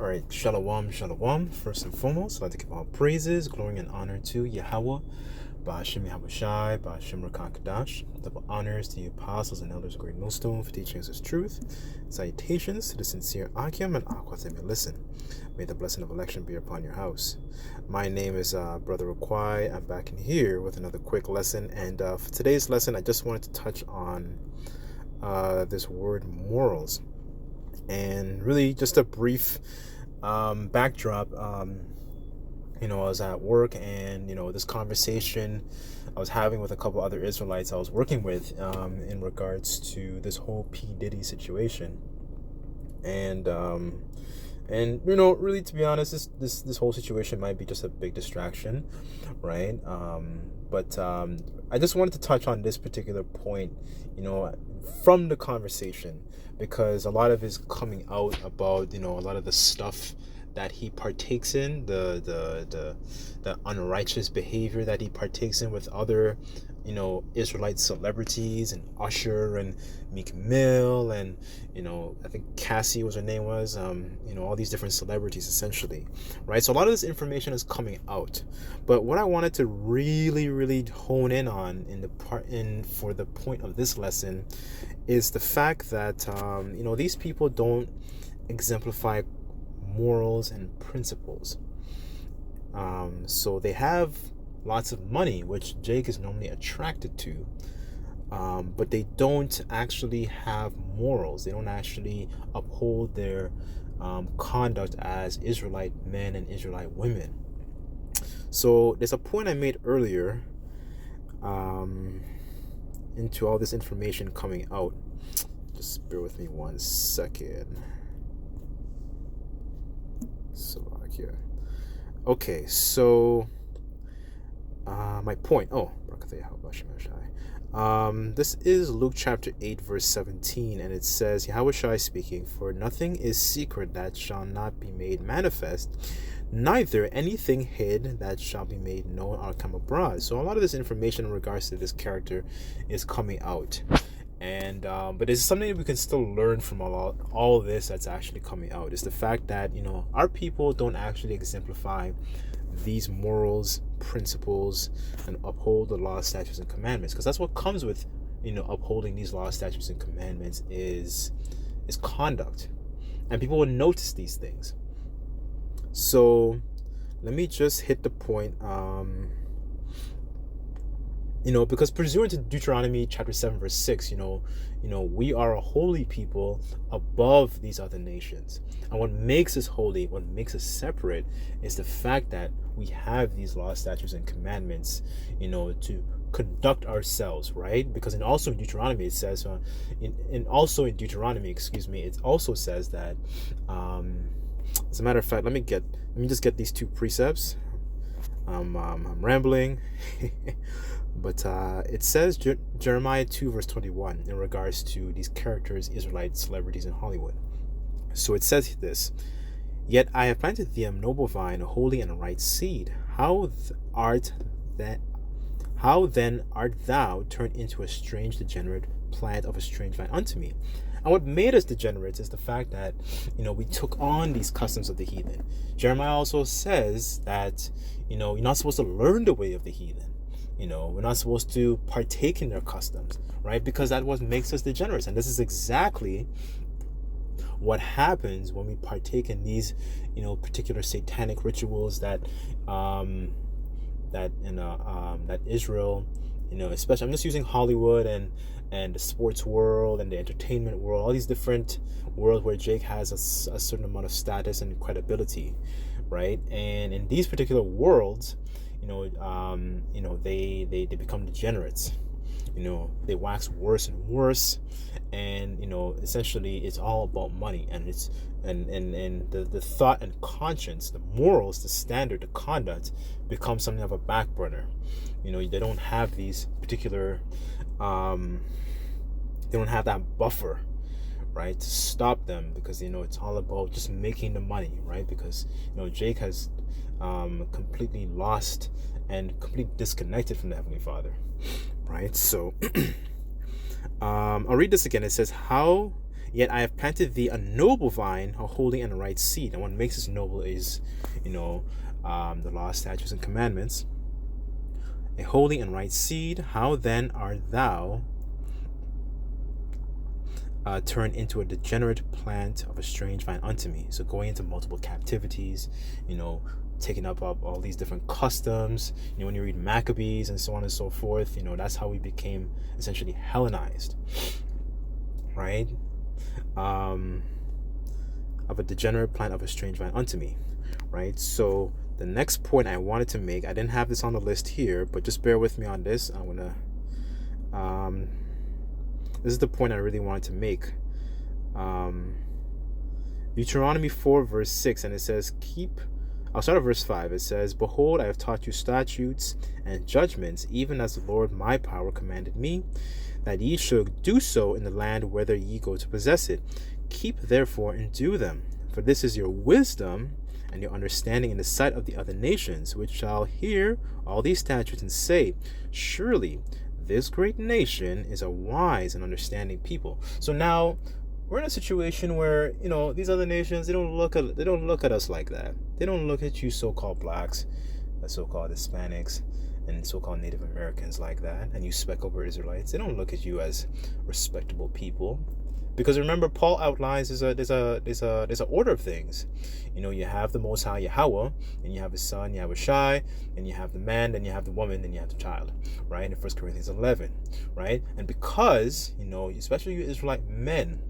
All right, shalom, shalom. First and foremost, I'd like to give all praises, glory, and honor to Yahweh, Ba'ashem Yahushai, Ba'ashem Rakakadash. Double honors to the apostles and elders of Great Millstone for teaching us His truth. Salutations to the sincere Akim and Aquat that may listen. May the blessing of election be upon your house. My name is Brother Akwai. I'm back in here with another quick lesson. And for today's lesson, I just wanted to touch on this word morals. And really just a brief backdrop. I was at work, and this conversation I was having with a couple other Israelites I was working with in regards to this whole P. Diddy situation. And really, to be honest, this whole situation might be just a big distraction, right? But I just wanted to touch on this particular point, from the conversation, because a lot of it is coming out about, a lot of the stuff that he partakes in, the unrighteous behavior that he partakes in with other, Israelite celebrities, and Usher and Meek Mill, and I think Cassie was her name was, all these different celebrities essentially, right? So a lot of this information is coming out, but what I wanted to really hone in on for the point of this lesson is the fact that these people don't exemplify morals and principles. So they have lots of money, which Jake is normally attracted to, but they don't actually have morals. They don't actually uphold their conduct as Israelite men and Israelite women. So there's a point I made earlier into all this information coming out. Just bear with me 1 second. Okay, so my point. This is Luke chapter 8 verse 17, and it says, Yahushai speaking, for nothing is secret that shall not be made manifest, neither anything hid that shall be made known or come abroad. So a lot of this information in regards to this character is coming out. And but there's something that we can still learn from all this that's actually coming out. Is the fact that our people don't actually exemplify these morals, principles, and uphold the law, statutes, and commandments. Because that's what comes with upholding these laws, statutes, and commandments is conduct, and people will notice these things. So let me just hit the point. Because pursuant to Deuteronomy chapter 7 verse 6, we are a holy people above these other nations. And what makes us holy, what makes us separate, is the fact that we have these laws, statutes, and commandments, to conduct ourselves, right? Because also in Deuteronomy it says, it also says that, as a matter of fact, let me just get these two precepts. I'm rambling. But it says Jeremiah 2 verse 21 in regards to these characters, Israelite celebrities in Hollywood. So it says this: Yet I have planted thee a noble vine, a holy and a right seed. How then art thou turned into a strange degenerate plant of a strange vine unto me? And what made us degenerates is the fact that we took on these customs of the heathen. Jeremiah also says that you're not supposed to learn the way of the heathen. We're not supposed to partake in their customs, right? Because that what makes us degenerates. And this is exactly what happens when we partake in these, particular satanic rituals that Israel, especially, I'm just using Hollywood and the sports world and the entertainment world, all these different worlds where Jake has a certain amount of status and credibility, right? And in these particular worlds, they become degenerates. They wax worse and worse, and essentially it's all about money, and it's and the thought and conscience, the morals, the standard, the conduct becomes something of a back burner. They don't have these particular they don't have that buffer, right, to stop them, because it's all about just making the money, right? Because Jake has completely lost and completely disconnected from the Heavenly Father, right? So I'll read this again. It says, how Yet I have planted thee a noble vine, a holy and a right seed. And what makes us noble is, the law, statutes, and commandments. A holy and right seed. How then art thou turned into a degenerate plant of a strange vine unto me? So going into multiple captivities, taking up all these different customs. When you read Maccabees and so on and so forth, that's how we became essentially Hellenized, right? Of a degenerate plant of a strange vine unto me, right? So the next point I wanted to make, I didn't have this on the list here, but just bear with me on this. I'm gonna this is the point I really wanted to make. Deuteronomy 4 verse 6, and it says, I'll start at verse 5. It says, Behold, I have taught you statutes and judgments, even as the Lord my power commanded me, that ye should do so in the land whither ye go to possess it. Keep therefore and do them, for this is your wisdom and your understanding in the sight of the other nations, which shall hear all these statutes and say, Surely this great nation is a wise and understanding people. So now we're in a situation where these other nations, they don't look at us like that. They don't look at you so-called blacks, so-called Hispanics, and so-called Native Americans like that, and you speckled Israelites. They don't look at you as respectable people, because remember, Paul outlines there's a order of things. You have the Most High Yahweh, and you have His Son, you have Shai, and you have the man, then you have the woman, then you have the child, right? In 1 Corinthians 11, right? And because especially you Israelite men,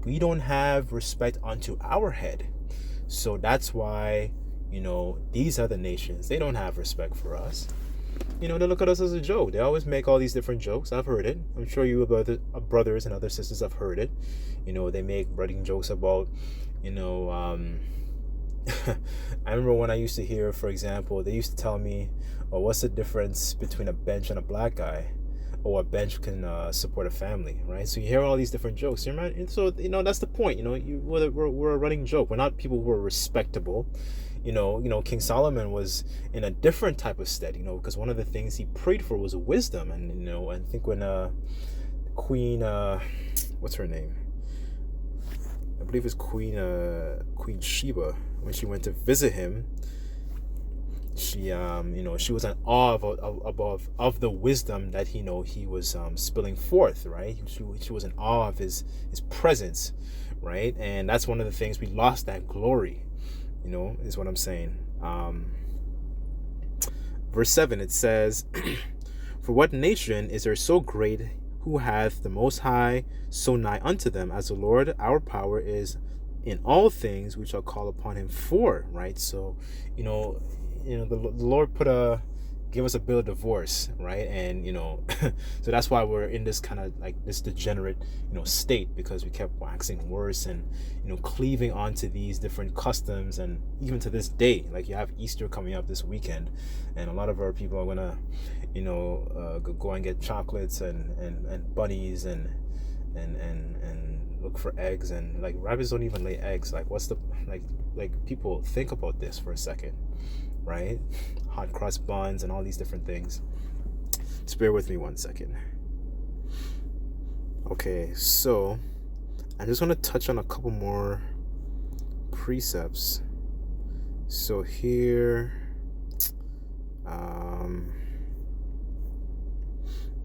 we don't have respect unto our head, so that's why these other nations, they don't have respect for us. They look at us as a joke. They always make all these different jokes. I've heard it. I'm sure you brothers and other sisters have heard it. They make running jokes about, I remember when I used to hear, for example, they used to tell me, oh, what's the difference between a bench and a black guy? Or a bench can support a family, right? So you hear all these different jokes. So, that's the point. We're a running joke. We're not people who are respectable. King Solomon was in a different type of state, because one of the things he prayed for was wisdom. And, I think when Queen, what's her name? I believe it's Queen Sheba, when she went to visit him, she she was in awe of the wisdom that he was spilling forth, right? She was in awe of his presence, right? And that's one of the things, we lost that glory, is what I'm saying. Verse 7, it says, For what nation is there so great, who hath the Most High so nigh unto them, as the Lord our power is in all things we shall call upon him for, right? So the Lord give us a bill of divorce, right? And so that's why we're in this kind of like this degenerate state, because we kept waxing worse and cleaving onto these different customs. And even to this day, like, you have Easter coming up this weekend, and a lot of our people are gonna go and get chocolates and bunnies and look for eggs, and like, rabbits don't even lay eggs. Like, what's the like people, think about this for a second, right? Hot cross buns and all these different things. Just bear with me 1 second. Okay, so I just want to touch on a couple more precepts. So here,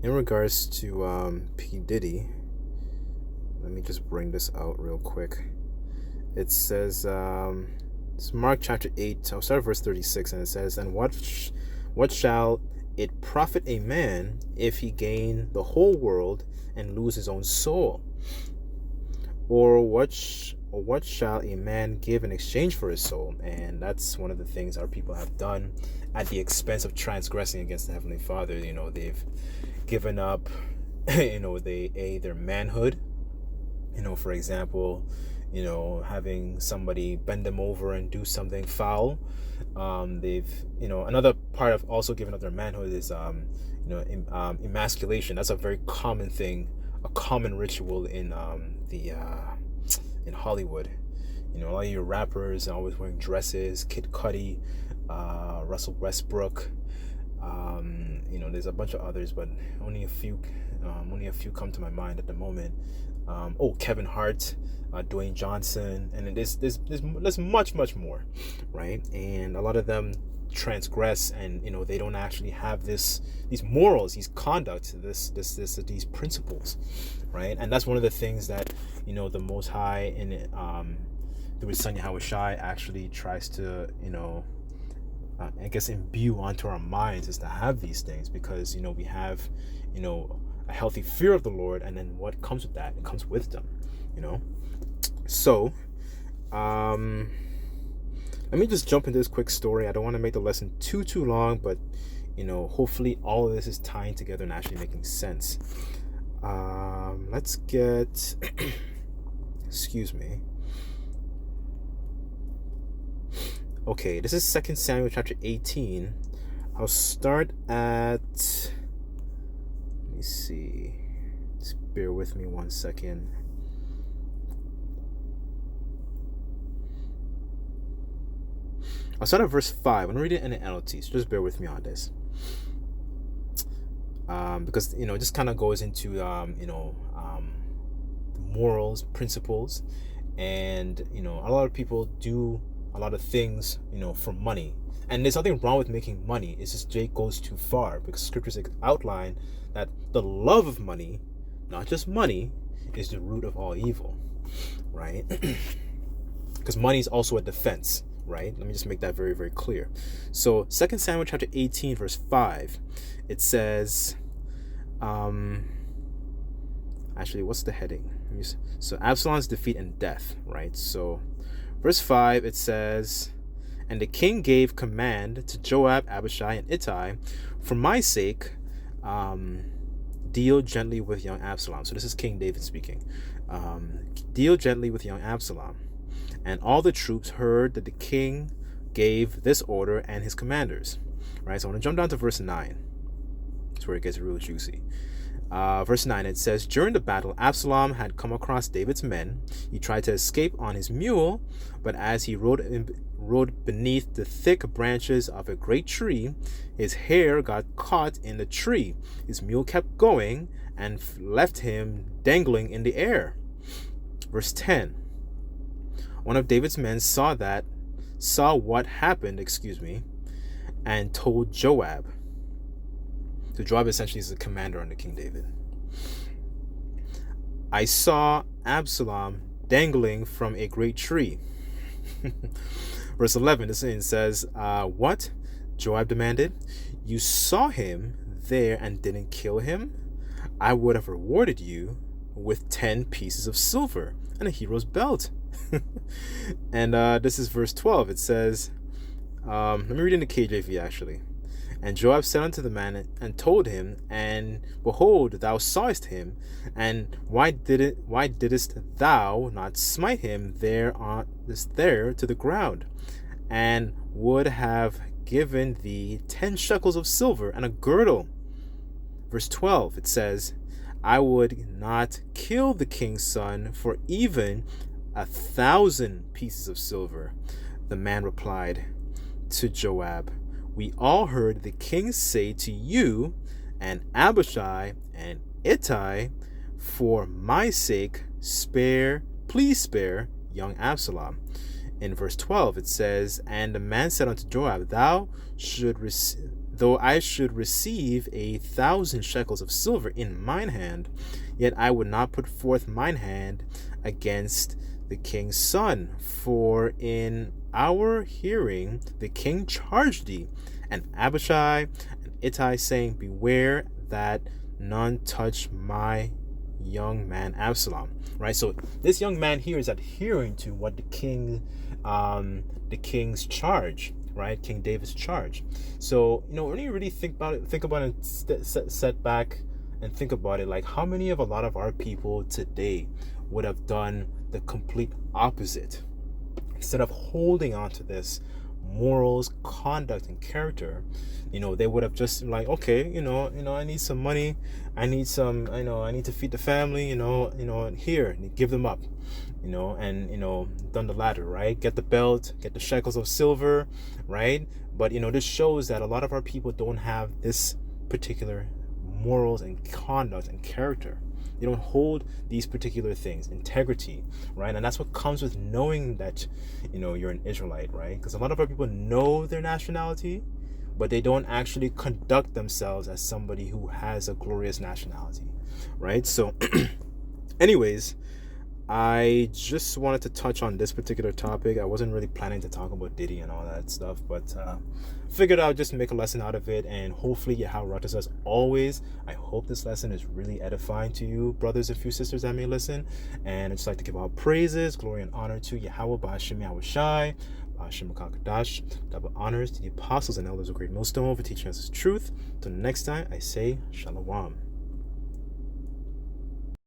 in regards to P. Diddy, let me just bring this out real quick. It says, it's Mark chapter 8, I'll start at verse 36, and it says, And what shall it profit a man if he gain the whole world and lose his own soul? Or what shall a man give in exchange for his soul? And that's one of the things our people have done at the expense of transgressing against the Heavenly Father. They've given up, their manhood. For example, having somebody bend them over and do something foul. They've, another part of also giving up their manhood is, emasculation. That's a very common thing, a common ritual in Hollywood. A lot of your rappers are always wearing dresses. Kid Cudi, Russell Westbrook, There's a bunch of others, but only a few come to my mind at the moment. Kevin Hart, Dwayne Johnson, and there's much more, right? And a lot of them transgress, and they don't actually have these morals, these conduct, these principles, right? And that's one of the things that the Most High through His Son Yahweh Shai actually tries to I guess imbue onto our minds, is to have these things, because we have a healthy fear of the Lord, and then what comes with that? It comes wisdom, So, let me just jump into this quick story. I don't want to make the lesson too long, but hopefully all of this is tying together and actually making sense. Let's get excuse me. Okay, this is 2 Samuel chapter 18. I'll start at, let me see. Just bear with me 1 second. I'll start at verse 5. I'm going to read it in the NLT, so just bear with me on this. Because, it just kind of goes into, morals, principles, and, a lot of people do a lot of things, for money. And there's nothing wrong with making money. It's just Jake goes too far, because scriptures outline that the love of money, not just money, is the root of all evil, right? Because money is also a defense, right? Let me just make that very, very clear. So 2 Samuel chapter 18, verse 5, it says, actually, what's the heading? So Absalom's defeat and death, right? So verse 5, it says, "And the king gave command to Joab, Abishai, and Ittai, for my sake, deal gently with young Absalom." So this is King David speaking. "Deal gently with young Absalom. And all the troops heard that the king gave this order, and his commanders." Right, so I want to jump down to verse 9. That's where it gets real juicy. Verse 9, it says, "During the battle, Absalom had come across David's men. He tried to escape on his mule, but as he rode beneath the thick branches of a great tree, his hair got caught in the tree. His mule kept going and left him dangling in the air." Verse 10, "One of David's men saw what happened, and told Joab." So Joab essentially is the commander under King David. "I saw Absalom dangling from a great tree." Verse 11, this says, "What?" Joab demanded. "You saw him there and didn't kill him? I would have rewarded you with 10 pieces of silver and a hero's belt." And this is verse 12. It says, let me read in the KJV actually. "And Joab said unto the man and told him, and behold, thou sawest him, and why didst thou not smite him there to the ground, and would have given thee 10 shekels of silver and a girdle." Verse 12, it says, "I would not kill the king's son for even 1,000 pieces of silver." The man replied to Joab, "We all heard the king say to you and Abishai and Ittai, for my sake, please spare young Absalom." In verse 12, it says, "And the man said unto Joab, though I should receive 1,000 shekels of silver in mine hand, yet I would not put forth mine hand against the king's son, for in our hearing the king charged thee, and Abishai and Ittai, saying, Beware that none touch my young man Absalom." Right, so this young man here is adhering to what the king's charge, right? King David's charge. So when you really think about it, set back and think about it, like how many of a lot of our people today would have done the complete opposite? Instead of holding on to this morals, conduct, and character, they would have just like, okay, I need some money, I need some, I need to feed the family, here, and give them up, and done the latter, right? Get the belt, get the shekels of silver, right? But this shows that a lot of our people don't have this particular morals and conduct and character. They don't hold these particular things, integrity, right? And that's what comes with knowing that, you're an Israelite, right? Because a lot of our people know their nationality, but they don't actually conduct themselves as somebody who has a glorious nationality, right? So, anyways, I just wanted to touch on this particular topic. I wasn't really planning to talk about Diddy and all that stuff, but figured I'd just make a lesson out of it, and hopefully Yahweh Rata says always, I hope this lesson is really edifying to you, brothers and few sisters that may listen. And I'd just like to give all praises, glory, and honor to Yahweh Ba'ashem Yahweh Shai, Ba'ashem Makakadash, double honors to the apostles and elders of Great Millstone for teaching us his truth. Till next time, I say Shalom.